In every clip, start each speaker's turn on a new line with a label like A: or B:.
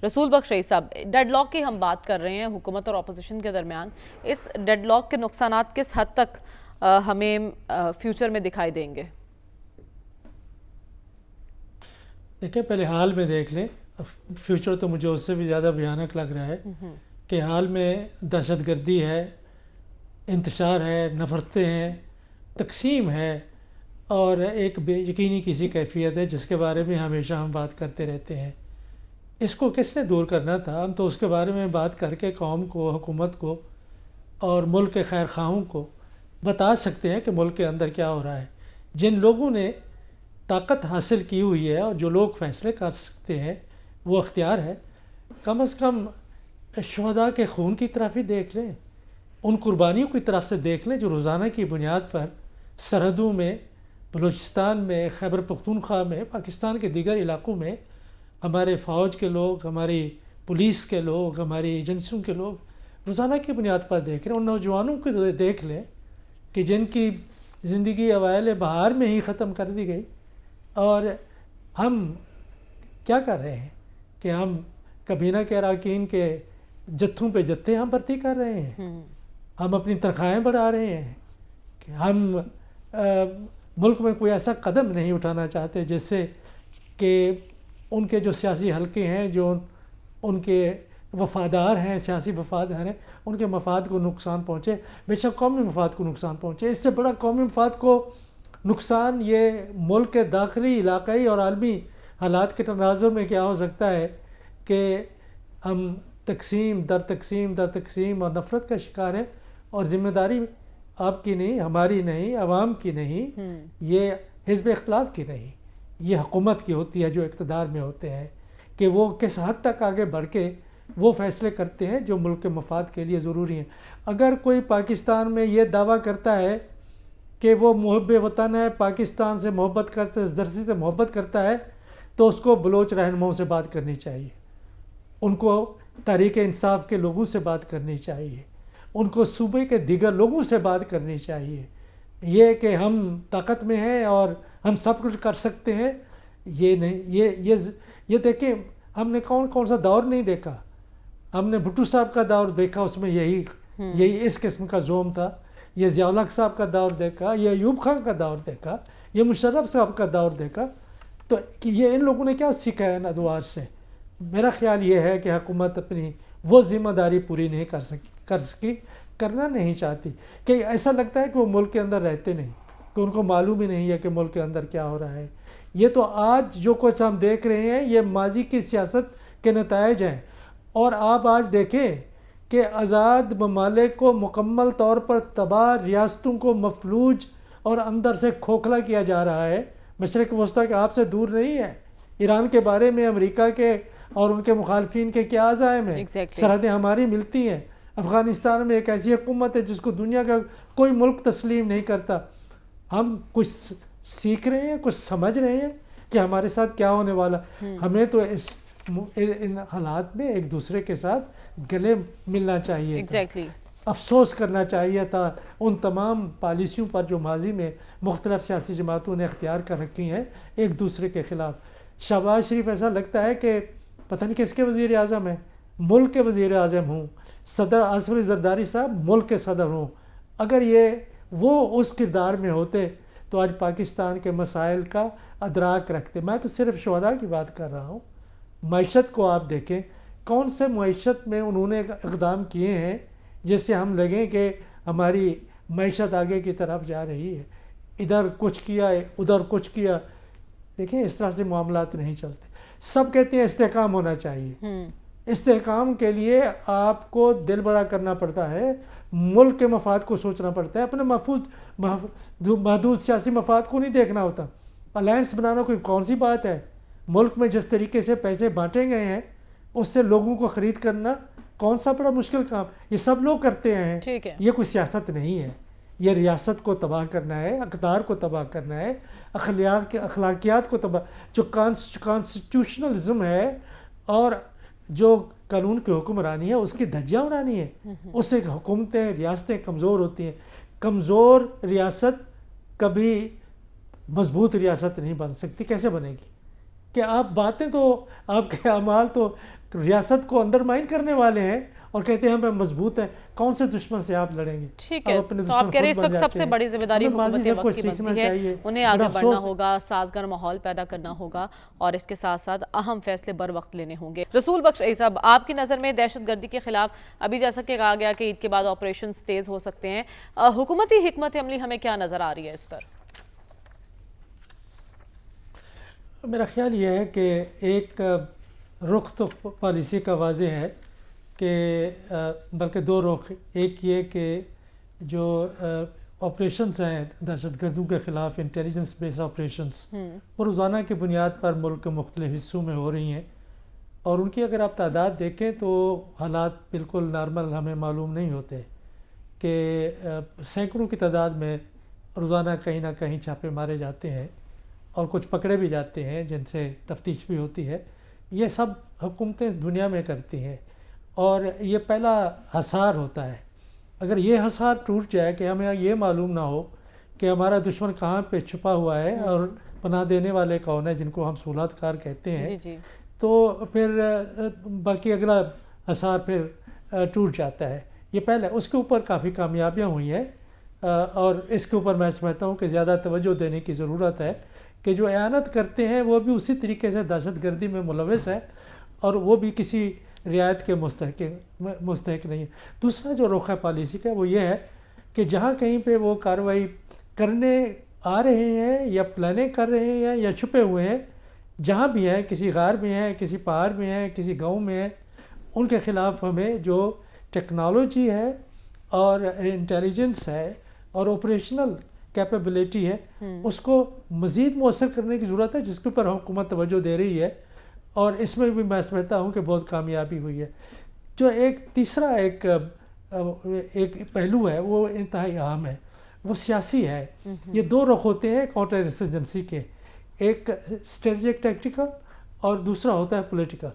A: رسول بخش رئیس صاحب، dead lock کی ہم بات کر رہے ہیں حکومت اور اپوزیشن کے درمیان. اس ڈیڈ لاک کے نقصانات کس حد تک ہمیں فیوچر میں دکھائی دیں گے؟
B: دیکھیں، پہلے حال میں دیکھ لیں. فیوچر تو مجھے اس سے بھی زیادہ بھیانک لگ رہا ہے کہ حال میں دہشت گردی ہے، انتشار ہے، نفرتیں ہیں، تقسیم ہے، اور ایک بے یقینی کسی کیفیت ہے جس کے بارے میں ہمیشہ ہم بات کرتے رہتے ہیں. اس کو کس نے دور کرنا تھا؟ ہم تو اس کے بارے میں بات کر کے قوم کو، حکومت کو اور ملک کے خیر خواہوں کو بتا سکتے ہیں کہ ملک کے اندر کیا ہو رہا ہے. جن لوگوں نے طاقت حاصل کی ہوئی ہے اور جو لوگ فیصلے کر سکتے ہیں وہ اختیار ہے. کم از کم شہداء کے خون کی طرف ہی دیکھ لیں، ان قربانیوں کی طرف سے دیکھ لیں جو روزانہ کی بنیاد پر سرحدوں میں، بلوچستان میں، خیبر پختونخوا میں، پاکستان کے دیگر علاقوں میں ہمارے فوج کے لوگ، ہماری پولیس کے لوگ، ہماری ایجنسیوں کے لوگ روزانہ کی بنیاد پر دیکھ رہے ہیں. ان نوجوانوں کو دیکھ لیں کہ جن کی زندگی اوائل بہار میں ہی ختم کر دی گئی، اور ہم کیا کر رہے ہیں کہ ہم کابینہ کے اراکین کے جتھوں پہ جتھے ہم بھرتی کر رہے ہیں. ہم اپنی تنخواہیں بڑھا رہے ہیں کہ ہم ملک میں کوئی ایسا قدم نہیں اٹھانا چاہتے جس سے کہ ان کے جو سیاسی حلقے ہیں، جو ان کے وفادار ہیں، سیاسی وفادار ہیں، ان کے مفاد کو نقصان پہنچے. بے شک قومی مفاد کو نقصان پہنچے. اس سے بڑا قومی مفاد کو نقصان یہ ملک کے داخلی، علاقائی اور عالمی حالات کے تناظر میں کیا ہو سکتا ہے کہ ہم تقسیم در تقسیم در تقسیم اور نفرت کا شکار ہیں. اور ذمہ داری آپ کی نہیں، ہماری نہیں، عوام کی نہیں، یہ حزب اختلاف کی نہیں، یہ حکومت کی ہوتی ہے جو اقتدار میں ہوتے ہیں، کہ وہ کس حد تک آگے بڑھ کے وہ فیصلے کرتے ہیں جو ملک کے مفاد کے لیے ضروری ہیں. اگر کوئی پاکستان میں یہ دعویٰ کرتا ہے کہ وہ محب وطن ہے، پاکستان سے محبت کرتا ہے، اس درسی سے محبت کرتا ہے، تو اس کو بلوچ رہنماؤں سے بات کرنی چاہیے، ان کو تحریک انصاف کے لوگوں سے بات کرنی چاہیے، ان کو صوبے کے دیگر لوگوں سے بات کرنی چاہیے. یہ کہ ہم طاقت میں ہیں اور ہم سب کچھ کر سکتے ہیں، یہ نہیں. یہ دیکھیں، ہم نے کون سا دور نہیں دیکھا. ہم نے بھٹو صاحب کا دور دیکھا، اس میں یہی اس قسم کا زوم تھا. یہ ضیاء الحق صاحب کا دور دیکھا، یہ ایوب خان کا دور دیکھا، یہ مشرف صاحب کا دور دیکھا. تو یہ ان لوگوں نے کیا سیکھا ہے ان ادوار سے؟ میرا خیال یہ ہے کہ حکومت اپنی وہ ذمہ داری پوری نہیں کر سکی، کرنا نہیں چاہتی. کہ ایسا لگتا ہے کہ وہ ملک کے اندر رہتے نہیں، کہ ان کو معلوم ہی نہیں ہے کہ ملک کے اندر کیا ہو رہا ہے. یہ تو آج جو کچھ ہم دیکھ رہے ہیں یہ ماضی کی سیاست کے نتائج ہیں. اور آپ آج دیکھیں کہ آزاد ممالک کو مکمل طور پر تباہ، ریاستوں کو مفلوج اور اندر سے کھوکھلا کیا جا رہا ہے. مشرق وسطیٰ کے آپ سے دور نہیں ہے. ایران کے بارے میں امریکہ کے اور ان کے مخالفین کے کیا عزائم ہیں. سرحدیں ہماری ملتی ہیں. افغانستان میں ایک ایسی حکومت ہے جس کو دنیا کا کوئی ملک تسلیم نہیں کرتا. ہم کچھ سیکھ رہے ہیں، کچھ سمجھ رہے ہیں کہ ہمارے ساتھ کیا ہونے والا. ہمیں تو ان حالات میں ایک دوسرے کے ساتھ گلے ملنا چاہیے تھا. افسوس کرنا چاہیے تھا ان تمام پالیسیوں پر جو ماضی میں مختلف سیاسی جماعتوں نے اختیار کر رکھی ہیں ایک دوسرے کے خلاف. شہباز شریف ایسا لگتا ہے کہ پتہ نہیں کس کے وزیر اعظم ہیں، ملک کے وزیر اعظم ہوں. صدر آصف علی زرداری صاحب ملک کے صدر ہوں. اگر وہ اس کردار میں ہوتے تو آج پاکستان کے مسائل کا ادراک رکھتے. میں تو صرف شہداء کی بات کر رہا ہوں. معیشت کو آپ دیکھیں، کون سے معیشت میں انہوں نے اقدام کیے ہیں جس سے ہم لگیں کہ ہماری معیشت آگے کی طرف جا رہی ہے. ادھر کچھ کیا، ادھر کچھ کیا. دیکھیں، اس طرح سے معاملات نہیں چلتے. سب کہتے ہیں استحکام ہونا چاہیے. استحکام کے لیے آپ کو دل بڑا کرنا پڑتا ہے، ملک کے مفاد کو سوچنا پڑتا ہے، اپنے محدود سیاسی مفاد کو نہیں دیکھنا ہوتا. الائنس بنانا کوئی کون سی بات ہے؟ ملک میں جس طریقے سے پیسے بانٹے گئے ہیں اس سے لوگوں کو خرید کرنا کون سا بڑا مشکل کام؟ یہ سب لوگ کرتے ہیں. یہ کوئی سیاست نہیں ہے. یہ ریاست کو تباہ کرنا ہے، اقدار کو تباہ کرنا ہے، اخلاقیات کو تباہ. جو کانسٹیٹیوشنلزم ہے اور جو قانون کی حکمرانی ہے اس کی دھجیاں اڑانی ہے. اس سے حکومتیں، ریاستیں کمزور ہوتی ہیں. کمزور ریاست کبھی مضبوط ریاست نہیں بن سکتی. کیسے بنے گی؟ کہ آپ باتیں تو، آپ کے اعمال تو ریاست کو انڈرمائن کرنے والے ہیں اور کہتے ہیں ہمیں مضبوط ہے. کون سے دشمن سے آپ لڑیں گے؟
A: ٹھیک ہے، تو آپ کہہ رہے ہیں اس وقت سب سے بڑی ذمہ داری حکومت وقت کی بنتی ہے، انہیں آگے بڑھنا ہوگا، سازگار ماحول پیدا کرنا ہوگا اور اس کے ساتھ ساتھ اہم فیصلے بر وقت لینے ہوں گے. رسول بخش صاحب، آپ کی نظر میں دہشت گردی کے خلاف ابھی جیسا کہ کہا گیا کہ عید کے بعد آپریشنز تیز ہو سکتے ہیں، حکومتی حکمت عملی ہمیں کیا نظر آ رہی ہے اس پر؟
B: میرا خیال یہ ہے کہ ایک رخ تو پالیسی کا واضح ہے کہ بلکہ دو رخ. ایک یہ کہ جو آپریشنز ہیں دہشت گردوں کے خلاف، انٹیلیجنس بیس آپریشنز، وہ روزانہ کی بنیاد پر ملک کے مختلف حصوں میں ہو رہی ہیں اور ان کی اگر آپ تعداد دیکھیں تو حالات بالکل نارمل ہمیں معلوم نہیں ہوتے کہ سینکڑوں کی تعداد میں روزانہ کہیں نہ کہیں چھاپے مارے جاتے ہیں اور کچھ پکڑے بھی جاتے ہیں جن سے تفتیش بھی ہوتی ہے. یہ سب حکومتیں دنیا میں کرتی ہیں اور یہ پہلا حصار ہوتا ہے. اگر یہ حصار ٹوٹ جائے کہ ہمیں یہ معلوم نہ ہو کہ ہمارا دشمن کہاں پہ چھپا ہوا ہے اور پناہ دینے والے کون ہیں جن کو ہم صولات کار کہتے ہیں، تو پھر باقی اگلا حصار پھر ٹوٹ جاتا ہے. یہ پہلے اس کے اوپر کافی کامیابیاں ہوئی ہیں اور اس کے اوپر میں سمجھتا ہوں کہ زیادہ توجہ دینے کی ضرورت ہے کہ جو اعانت کرتے ہیں وہ بھی اسی طریقے سے دہشت گردی میں ملوث ہے اور وہ بھی کسی رعایت کے مستحق نہیں ہے. دوسرا جو رخ ہے پالیسی کا وہ یہ ہے کہ جہاں کہیں پہ وہ کارروائی کرنے آ رہے ہیں یا پلاننگ کر رہے ہیں یا چھپے ہوئے ہیں، جہاں بھی ہیں، کسی غار میں ہیں، کسی پہاڑ میں ہیں، کسی گاؤں میں ہیں، ان کے خلاف ہمیں جو ٹیکنالوجی ہے اور انٹیلیجنس ہے اور آپریشنل کیپیبلٹی ہے اس کو مزید مؤثر کرنے کی ضرورت ہے، جس کے اوپر حکومت توجہ دے رہی ہے اور اس میں بھی میں سمجھتا ہوں کہ بہت کامیابی ہوئی ہے. جو ایک تیسرا ایک پہلو ہے وہ انتہائی اہم ہے، وہ سیاسی ہے. یہ دو رخ ہوتے ہیں کاؤنٹر انسرجنسی کے، ایک اسٹریٹجک ٹیکٹیکل اور دوسرا ہوتا ہے پولیٹیکل.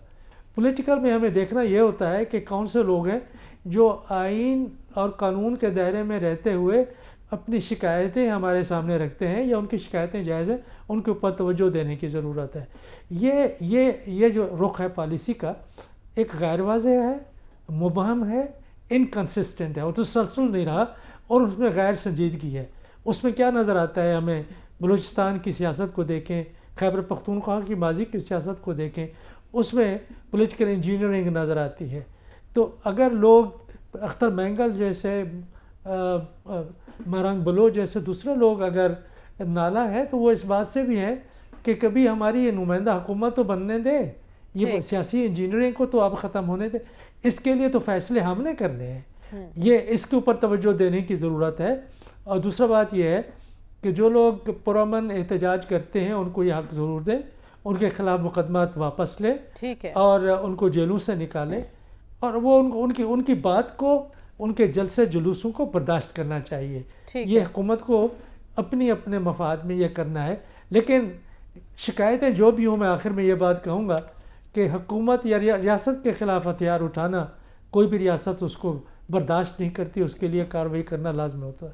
B: پولیٹیکل میں ہمیں دیکھنا یہ ہوتا ہے کہ کون سے لوگ ہیں جو آئین اور قانون کے دائرے میں رہتے ہوئے اپنی شکایتیں ہمارے سامنے رکھتے ہیں یا ان کی شکایتیں جائز ہیں، ان کے اوپر توجہ دینے کی ضرورت ہے. یہ جو رخ ہے پالیسی کا، ایک غیر واضح ہے، مبہم ہے، انکنسسٹنٹ ہے، وہ تسلسل نہیں رہا اور اس میں غیر سنجیدگی ہے. اس میں کیا نظر آتا ہے ہمیں؟ بلوچستان کی سیاست کو دیکھیں، خیبر پختونخوا کی ماضی کی سیاست کو دیکھیں، اس میں پولیٹیکل انجینئرنگ نظر آتی ہے. تو اگر لوگ اختر مینگل جیسے، مہرنگ بلوچ جیسے دوسرے لوگ اگر نالا ہے تو وہ اس بات سے بھی ہیں کہ کبھی ہماری یہ نمائندہ حکومت تو بننے دیں، یہ سیاسی انجینئرنگ کو تو اب ختم ہونے دیں، اس کے لیے تو فیصلے ہم نے کرنے ہیں. یہ اس کے اوپر توجہ دینے کی ضرورت ہے. اور دوسرا بات یہ ہے کہ جو لوگ پرامن احتجاج کرتے ہیں ان کو یہ حق ضرور دیں، ان کے خلاف مقدمات واپس لیں اور ان کو جیلوں سے نکالیں اور وہ ان کی بات کو، ان کے جلسے جلوسوں کو برداشت کرنا چاہیے. یہ حکومت کو اپنے مفاد میں یہ کرنا ہے. لیکن شکایتیں جو بھی ہوں، میں آخر میں یہ بات کہوں گا کہ حکومت یا ریاست کے خلاف ہتھیار اٹھانا، کوئی بھی ریاست اس کو برداشت نہیں کرتی، اس کے لیے کارروائی کرنا لازم ہوتا ہے.